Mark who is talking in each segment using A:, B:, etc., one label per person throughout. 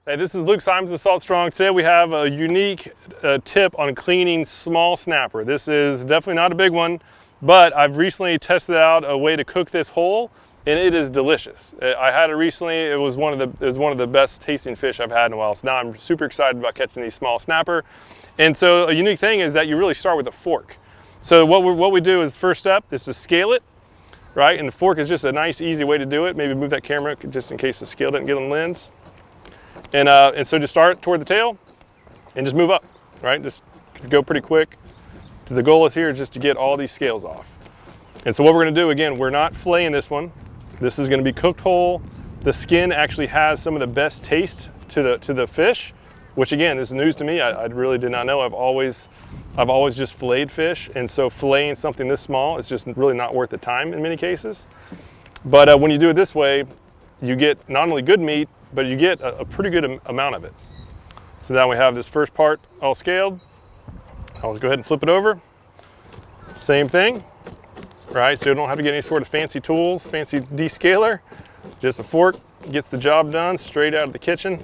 A: Hey, this is Luke Simons of Salt Strong. Today we have a unique tip on cleaning small snapper. This is definitely not a big one, but I've recently tested out a way to cook this whole, and it is delicious. I had it recently. It was one of the best tasting fish I've had in a while. So now I'm super excited about catching these small snapper. And so a unique thing is that you really start with a fork. So what we do is first step is to scale it, right? And the fork is just a nice, easy way to do it. Maybe move that camera just in case the scale didn't get on the lens. And so just start toward the tail and just move up, right? Just go pretty quick. So the goal is here just to get all these scales off. And so what we're gonna do, again, we're not filleting this one. This is gonna be cooked whole. The skin actually has some of the best taste to the fish, which again, this is news to me. I really did not know. I've always just filleted fish. And so filleting something this small is just really not worth the time in many cases. But when you do it this way, you get not only good meat, but you get a pretty good amount of it. So now we have this first part all scaled. I'll just go ahead and flip it over. Same thing, right? So you don't have to get any sort of fancy tools, fancy descaler. Just a fork gets the job done straight out of the kitchen.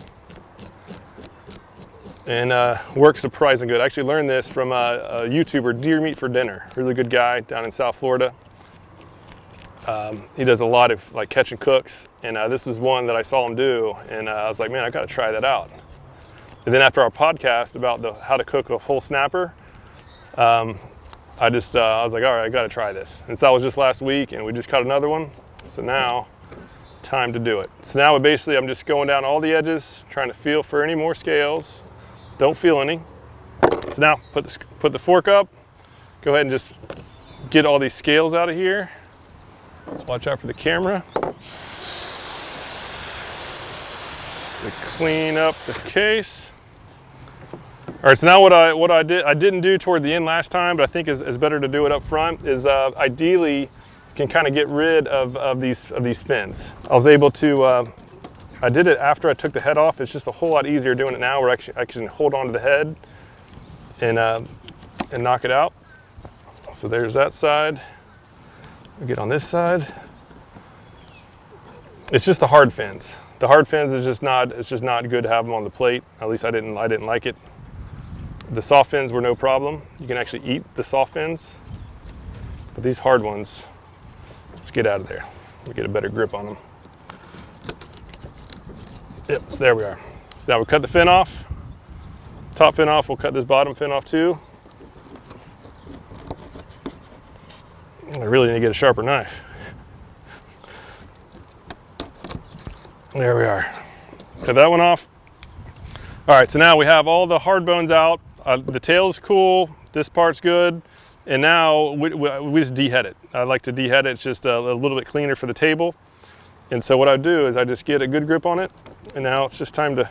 A: And works surprisingly good. I actually learned this from a YouTuber, Deer Meat for Dinner. Really good guy down in South Florida. He does a lot of like catch and cooks, and this is one that I saw him do, and I was like, man, I got to try that out. And then after our podcast about how to cook a whole snapper, I was like, all right, I got to try this. And so that was just last week, and we just caught another one. So now, time to do it. So now basically I'm just going down all the edges, trying to feel for any more scales. Don't feel any. So now put the fork up. Go ahead and just get all these scales out of here. Just watch out for the camera. To clean up the case. All right, so now what I didn't do toward the end last time, but I think is better to do it up front, is ideally can kind of get rid of these fins. I was able to, I did it after I took the head off. It's just a whole lot easier doing it now where I can hold on to the head and knock it out. So there's that side. We get on this side. It's just the hard fins. The hard fins is just not good to have them on the plate. At least I didn't like it. The soft fins were no problem. You can actually eat the soft fins. But these hard ones, let's get out of there. We get a better grip on them. Yep, so there we are. So now we cut the fin off. Top fin off, we'll cut this bottom fin off too. I really need to get a sharper knife. There we are. Cut that one off. All right, so now we have all the hard bones out. The tail's cool, this part's good, and now we just dehead it. I like to dehead it. It's just a little bit cleaner for the table. And so what I do is I just get a good grip on it, and now it's just time to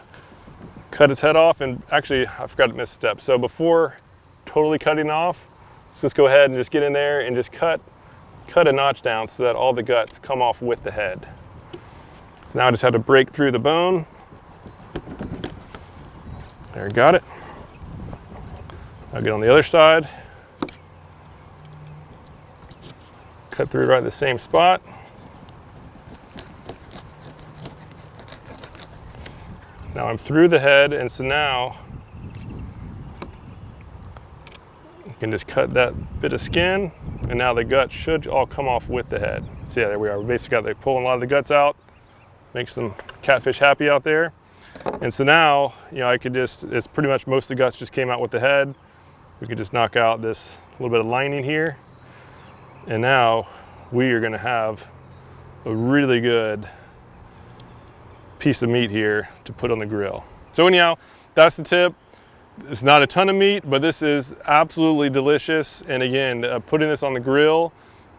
A: cut its head off. And actually, I forgot to miss a step. So before totally cutting off, let's just go ahead and just get in there and just cut a notch down so that all the guts come off with the head. So now I just have to break through the bone. There, got it. I'll get on the other side. Cut through right in the same spot. Now I'm through the head, and so now you can just cut that bit of skin, and now the gut should all come off with the head. So yeah, there we are. We basically got pulling a lot of the guts out, makes some catfish happy out there. And so now, you know, it's pretty much most of the guts just came out with the head. We could just knock out this little bit of lining here. And now we are gonna have a really good piece of meat here to put on the grill. So anyhow, that's the tip. It's not a ton of meat, but this is absolutely delicious. And again, putting this on the grill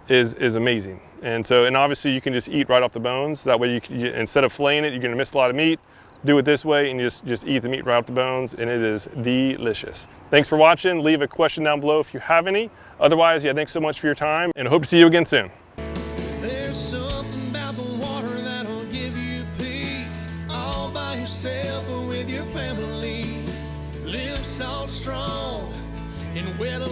A: is amazing. And obviously you can just eat right off the bones. That way instead of filleting it, you're gonna miss a lot of meat. Do it this way and you just eat the meat right off the bones, and it is delicious. Thanks for watching. Leave a question down below if you have any. Otherwise, yeah, thanks so much for your time, and I hope to see you again soon.
B: There's something about the water that'll give you peace, all by yourself or with your family. Live salt strong and where the